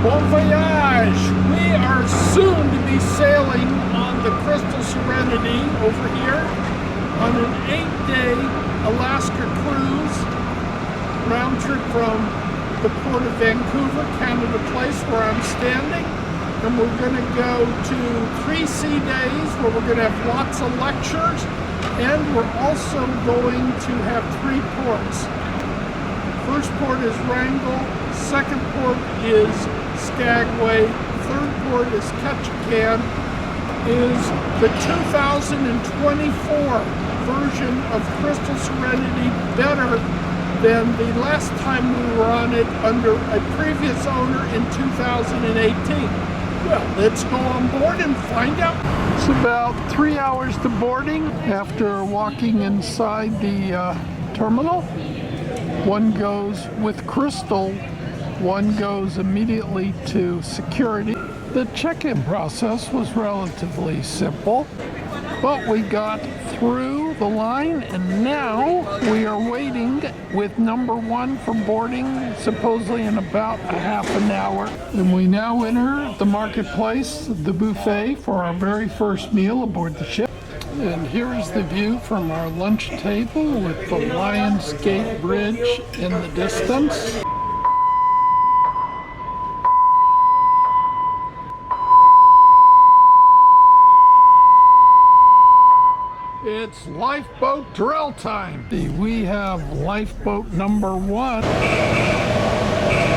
Bon voyage! We are soon to be sailing on the Crystal Serenity over here on an 8-day Alaska cruise, round trip from the port of Vancouver, Canada Place, where I'm standing. And we're going to go to 3 sea days where we're going to have lots of lectures, and we're also going to have 3 ports. First port is Wrangell, second port is Skagway, third port is Ketchikan. Is the 2024 version of Crystal Serenity better than the last time we were on it under a previous owner in 2018? Well, let's go on board and find out. It's about 3 hours to boarding after walking inside the terminal. One goes with Crystal, one goes immediately to security. The check-in process was relatively simple, but we got through the line and now we are waiting with number 1 for boarding, supposedly in about a half an hour. And we now enter the marketplace, the buffet, for our very first meal aboard the ship. And here is the view from our lunch table with the Lions Gate Bridge in the distance. It's lifeboat drill time. We have lifeboat number 1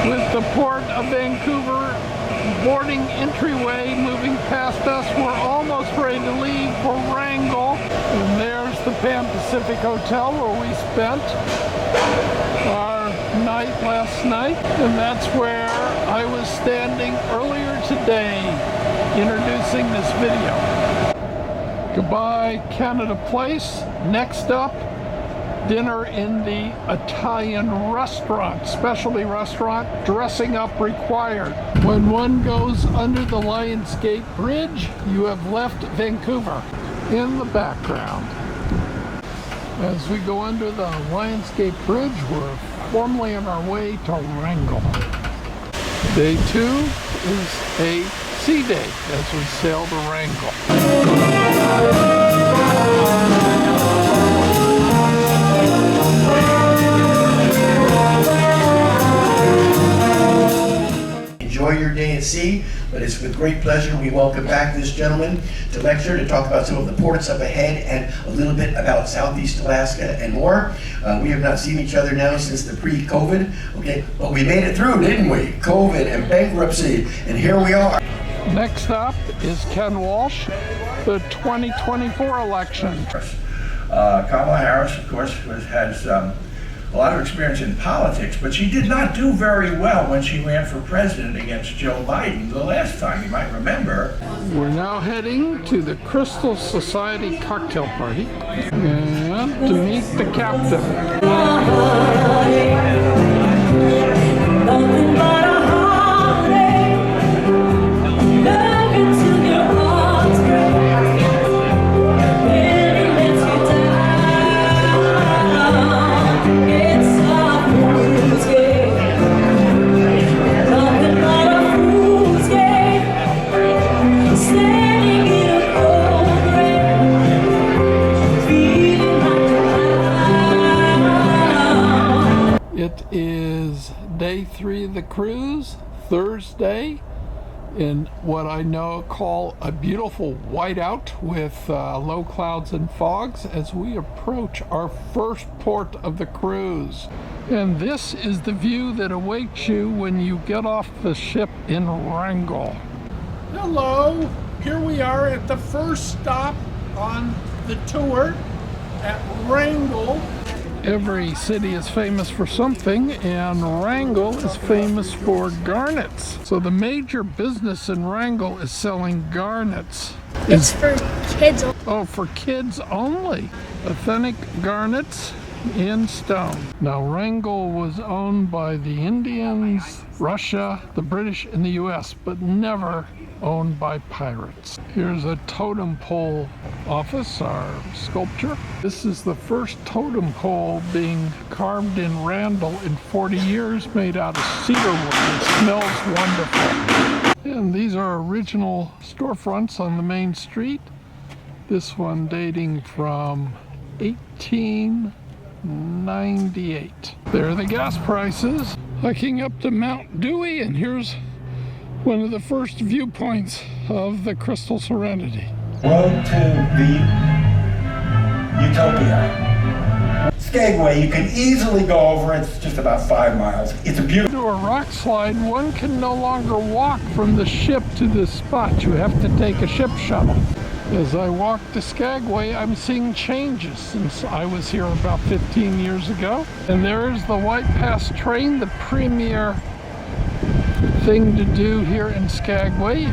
with the port of Vancouver boarding entryway moving past us. We're almost ready to leave for Wrangell. And there's the Pan Pacific Hotel where we spent our night last night. And that's where I was standing earlier today introducing this video. Goodbye, Canada Place. Next up, dinner in the Italian restaurant, specialty restaurant, dressing up required. When one goes under the Lions Gate Bridge, you have left Vancouver. In the background, as we go under the Lions Gate Bridge, we're formally on our way to Wrangell. Day 2 is a sea day as we sail to Wrangell. Enjoy your day at sea, but it's with great pleasure we welcome back this gentleman to lecture, to talk about some of the ports up ahead and a little bit about Southeast Alaska and more. We have not seen each other now since the pre-COVID, okay, but we made it through, didn't we? COVID and bankruptcy, and here we are. Next up is Ken Walsh, the 2024 election. Kamala Harris, of course, has a lot of experience in politics, but she did not do very well when she ran for president against Joe Biden the last time, you might remember. We're now heading to the Crystal Society cocktail party and to meet the captain. It is day 3 of the cruise, Thursday, in what I call a beautiful whiteout with low clouds and fogs as we approach our first port of the cruise. And this is the view that awaits you when you get off the ship in Wrangell. Hello, here we are at the first stop on the tour at Wrangell. Every city is famous for something, and Wrangell is famous for garnets. So the major business in Wrangell is selling garnets. It's for kids. Oh, for kids only. Authentic garnets in stone. Now, Wrangell was owned by the Indians, Russia, the British, and the US, but never owned by pirates. Here's a totem pole office, our sculpture. This is the first totem pole being carved in Randall in 40 years, made out of cedar wood. It smells wonderful. And these are original storefronts on the main street. This one dating from 1898. There are the gas prices. Hiking up to Mount Dewey, and here's one of the first viewpoints of the Crystal Serenity. Road to the Utopia. Skagway, you can easily go over it. It's just about 5 miles. It's a beautiful. To a rock slide, one can no longer walk from the ship to this spot. You have to take a ship shuttle. As I walk to Skagway, I'm seeing changes since I was here about 15 years ago. And there's the White Pass train, the premier thing to do here in Skagway.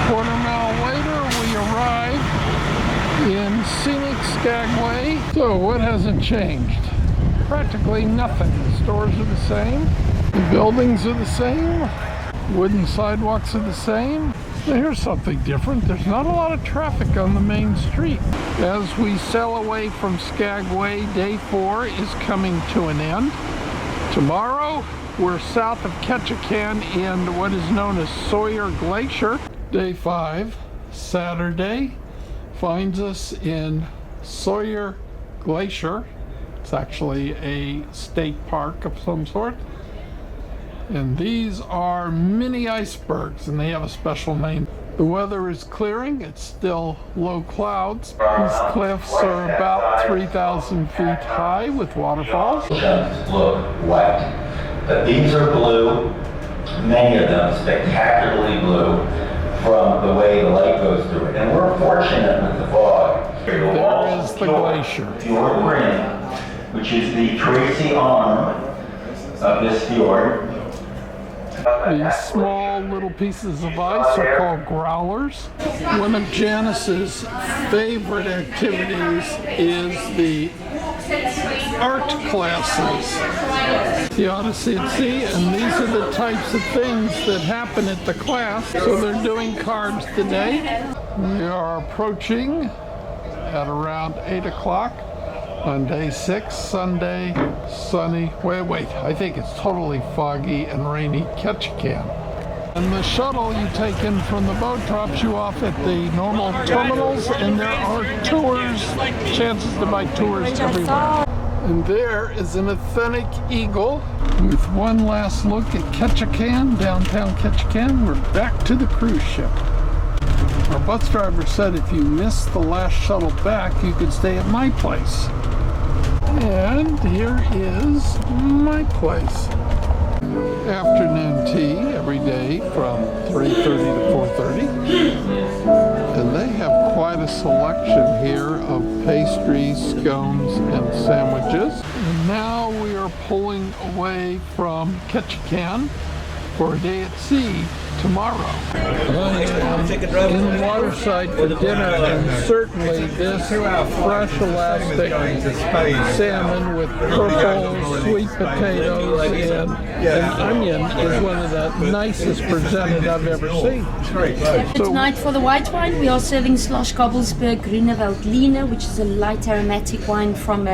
Quarter mile later, we arrive in scenic Skagway. So what hasn't changed? Practically nothing. The stores are the same. The buildings are the same. Wooden sidewalks are the same. Now here's something different. There's not a lot of traffic on the main street. As we sail away from Skagway, day 4 is coming to an end. Tomorrow, we're south of Ketchikan in what is known as Sawyer Glacier. Day 5, Saturday, finds us in Sawyer Glacier. It's actually a state park of some sort. And these are mini icebergs, and they have a special name. The weather is clearing. It's still low clouds. These cliffs are about 3,000 feet high with waterfalls. Look white, but these are blue, many of them spectacularly blue from the way the light goes through it. And we're fortunate with the fog. There is the glacier. Fjord Ring, which is the Tracy arm of this fjord. These small little pieces of ice are called growlers. One of Janice's favorite activities is the art classes. The Odyssey at Sea, and these are the types of things that happen at the class. So they're doing cards today. We are approaching at around 8 o'clock. On day 6, Sunday, sunny, wait, I think it's totally foggy and rainy Ketchikan. And the shuttle you take in from the boat drops you off at the normal terminals, and there are tours, chances to buy tours everywhere. And there is an authentic eagle with one last look at Ketchikan, downtown Ketchikan. We're back to the cruise ship. Our bus driver said if you missed the last shuttle back, you could stay at my place. And here is my place. Afternoon tea every day from 3:30 to 4:30. And they have quite a selection here of pastries, scones, and sandwiches. And now we are pulling away from Ketchikan for a day at sea tomorrow. I am in Waterside for dinner, and certainly this fresh elastic salmon with purple sweet potatoes and onion is one of the nicest presented I've ever seen. Tonight for the white wine, we are serving Slosh Kobbelsberg Grüne Veltliner, which is a light aromatic wine from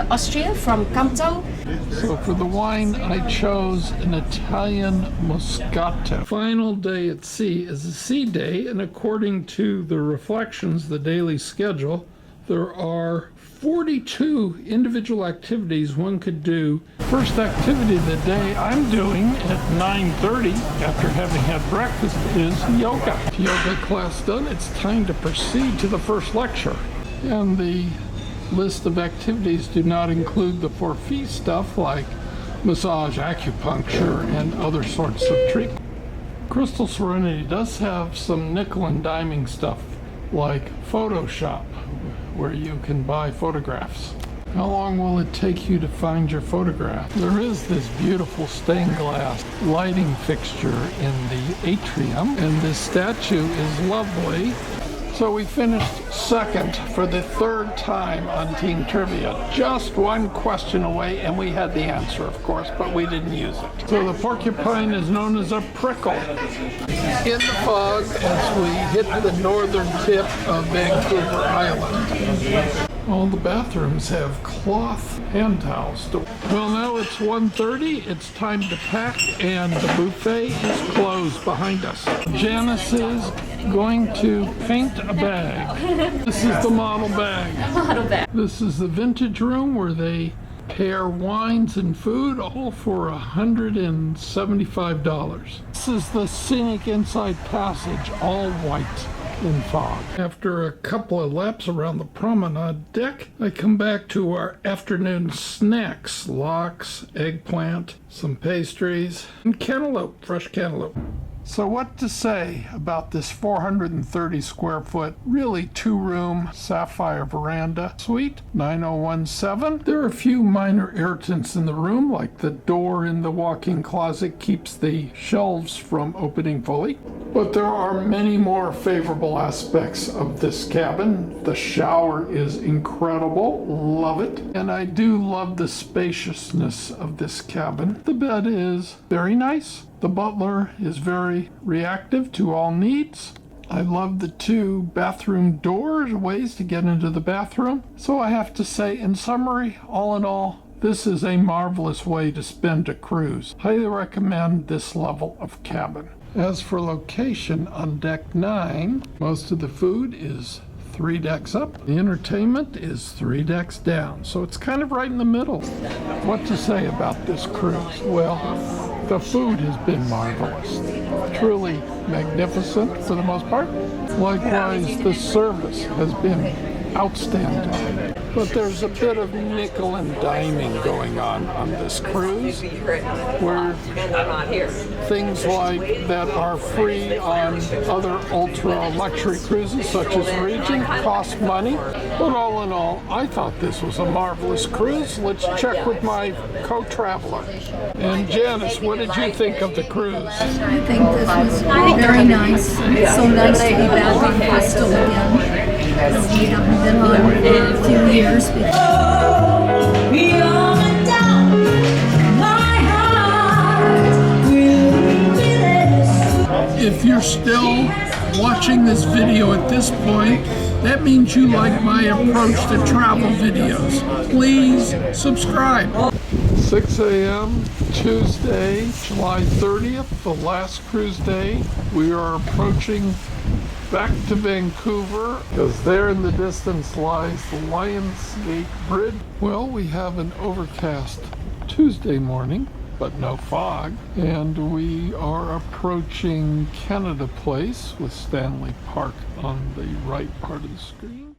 Austria, from Cantal. So for the wine, I chose an Italian Moscato. Final day at sea is a sea day, and according to the reflections, the daily schedule, there are 42 individual activities one could do. First activity of the day I'm doing at 9:30 after having had breakfast is yoga. Yoga class done, it's time to proceed to the first lecture. And the list of activities do not include the for-fee stuff like massage, acupuncture, and other sorts of treatment. Crystal Serenity does have some nickel and diming stuff like Photoshop, where you can buy photographs. How long will it take you to find your photograph? There is this beautiful stained glass lighting fixture in the atrium, and this statue is lovely. So we finished second for the third time on Team Trivia. Just one question away, and we had the answer, of course, but we didn't use it. So the porcupine is known as a prickle. In the fog as we hit the northern tip of Vancouver Island. All the bathrooms have cloth hand towels. Well, now it's 1:30. It's time to pack, and the buffet is closed behind us. Janice is going to paint a bag. This is the model bag. Model bag. This is the vintage room where they pair wines and food, all for $175. This is the scenic inside passage, all white in fog. After a couple of laps around the promenade deck, I come back to our afternoon snacks: lox, eggplant, some pastries, and cantaloupe, fresh cantaloupe. So what to say about this 430 square foot, really two-room SAPPHIRE veranda suite, 9017. There are a few minor irritants in the room, like the door in the walk-in closet keeps the shelves from opening fully. But there are many more favorable aspects of this cabin. The shower is incredible, love it. And I do love the spaciousness of this cabin. The bed is very nice. The butler is very reactive to all needs. I love the two bathroom doors, ways to get into the bathroom. So I have to say, in summary, all in all, this is a marvelous way to spend a cruise. Highly recommend this level of cabin. As for location, on deck 9, most of the food is 3 decks up. The entertainment is 3 decks down. So it's kind of right in the middle. What to say about this cruise? Well, the food has been marvelous. Truly magnificent for the most part. Likewise, the service has been outstanding. But there's a bit of nickel and diming going on this cruise, where things like that are free on other ultra luxury cruises such as Regent cost money. But all in all, I thought this was a marvelous cruise. Let's check with my co-traveler. And Janice, what did you think of the cruise? I think this was very nice. It's so nice to be back on Crystal again. We haven't been on for a few years. If you're still watching this video at this point, that means you like my approach to travel videos. Please subscribe. 6 a.m. Tuesday, July 30th, the last cruise day. We are approaching back to Vancouver, because there in the distance lies the Lionsgate Bridge. Well, we have an overcast Tuesday morning, but no fog, and we are approaching Canada Place with Stanley Park on the right part of the screen.